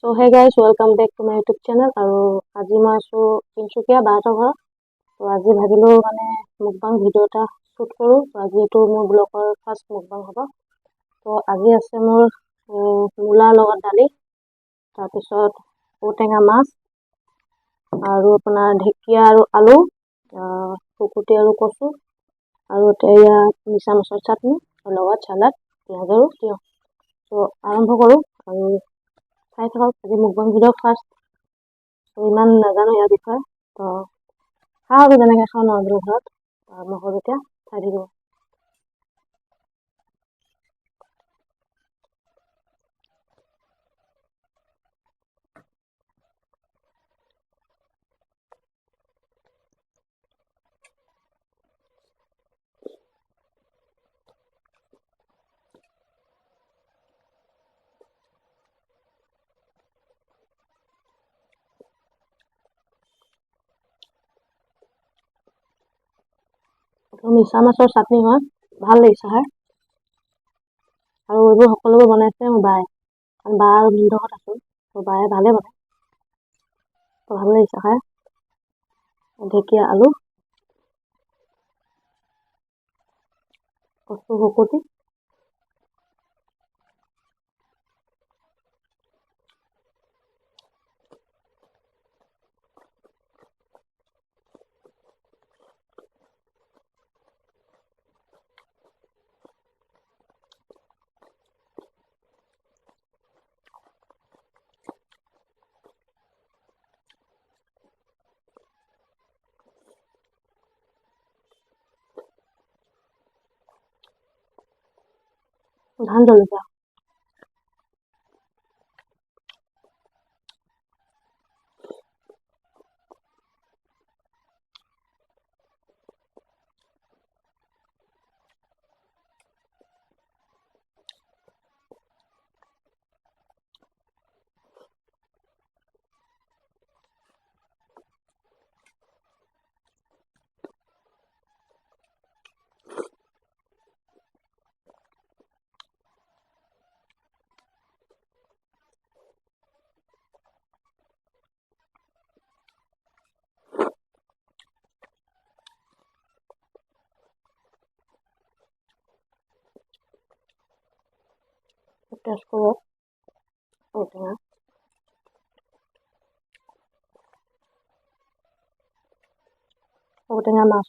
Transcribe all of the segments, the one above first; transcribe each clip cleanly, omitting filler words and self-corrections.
So hey guys, welcome back to my YouTube channel আৰু আজি মই আছো তিনচুকীয়া বাহঁতৰ ঘৰত। তো আজি ভাবিলো মানে মুকবাং ভিডিঅ' এটা শ্বুট কৰো। তো আজি এইটো মোৰ ব্লগৰ ফাৰ্ষ্ট মুকবাং হ'ব। তো আজি আছে মোৰ মূলাৰ লগত দালি, তাৰপিছত ঔটেঙা মাছ আৰু আপোনাৰ ঢেকীয়া আৰু আলু, শুকুটি আৰু কচু আৰু এয়া মিছা মাছৰ চাটনি আৰু লগত চালাড, পিঁয়াজ আৰু তিয়ঁহ। তো আৰম্ভ কৰো আৰু চাই থাকক আজি মুকবাং ভিডিঅ' ফাৰ্ষ্ট। ইমান নাজানো ইয়াৰ বিষয়ে, তো খাওঁ আৰু যেনেকৈ খাওঁ নৰ্মেল ঘৰত আৰম্ভ কৰোঁ এতিয়া চাই থাকিব। মিছা মাছৰ চাটনি হয়, ভাল লাগিছে খাই। আৰু এইবোৰ সকলোবোৰ বনাইছে মোৰ বায়ে, কাৰণ বা আৰু ভিনদেউৰ ঘৰত আছো, তো বায়ে ভালে বনায়, তো ভাল লাগিছে খাই। ঢেকীয়া আলু, কচু শুকুটি, ধান জলকীয়া। টেষ্ট কৰোঁ ঔটেঙা। ঔটেঙা মাছ,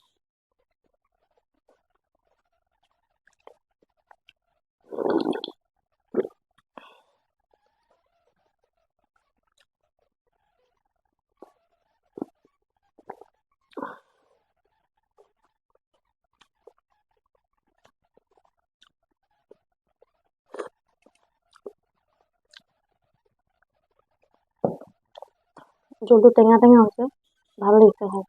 জোলটো টেঙা টেঙা হৈছে, ভাল লাগিছে খাই।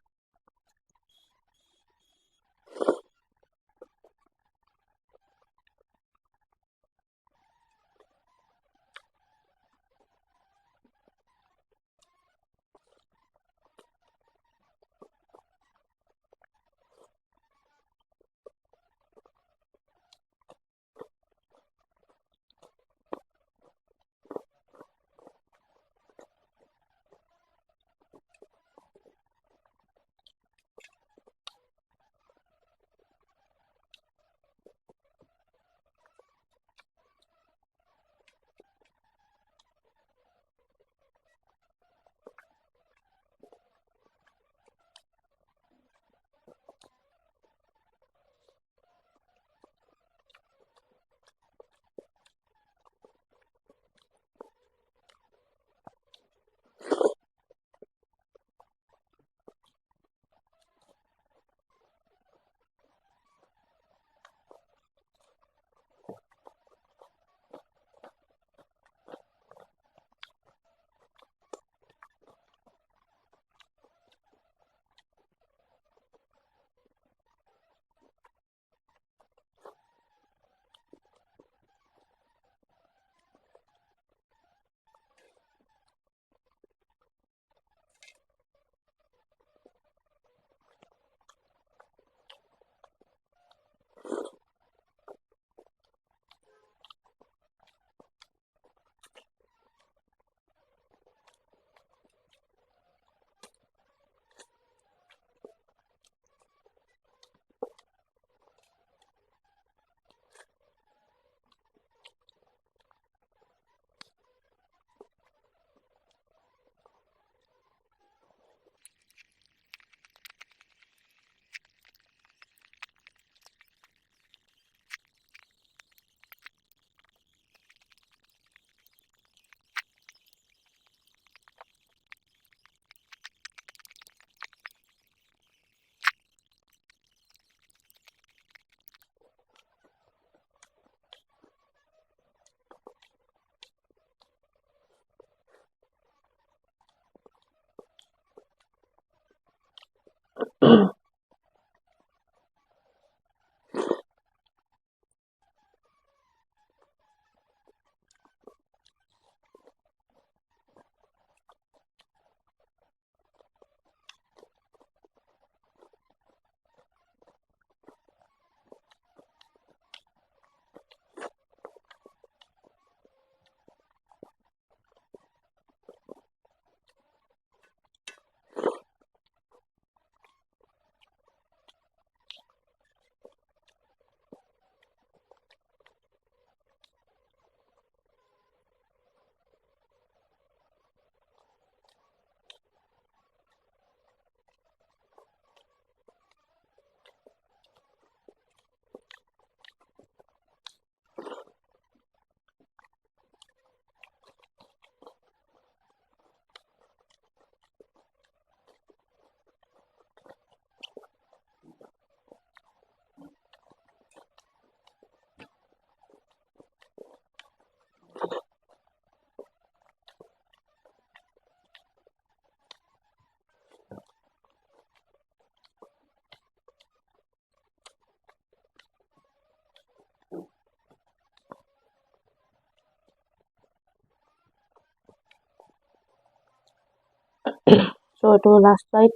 So to last bite.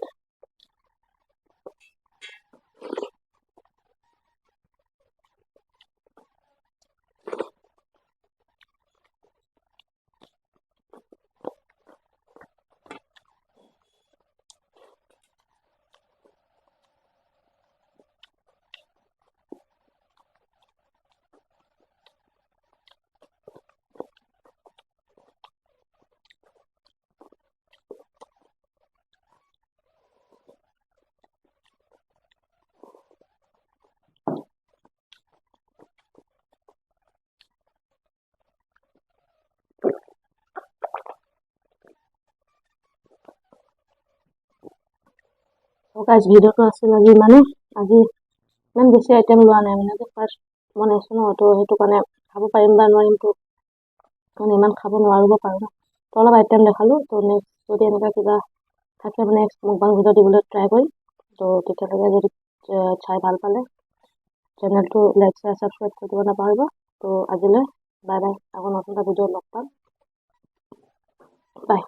So guys, ভিডিওটো আছিল আজি মানে আজি ইমান বেছি আইটেম লোৱা নাই মানে ফাৰ্ষ্ট বনাইছো ন, তো সেইটো কাৰণে খাব পাৰিম বা নোৱাৰিম তো মানে ইমান খাব নোৱাৰিব পাৰো ন, তো অলপ আইটেম দেখালো। তো নেক্সট যদি এনেকুৱা কিবা থাকে মানে নেক্সট মুখবাং ভিডিঅ' দিবলৈ ট্ৰাই কৰিম। তো তেতিয়ালৈকে যদি চাই ভাল পালে চেনেলটো লাইক শ্বেয়াৰ ছাবস্ক্ৰাইব কৰি দিব নাপাহৰিব। তো আজিলৈ বাই বাই, আকৌ নতুন এটা ভিডিঅ' লগ পাম, বাই।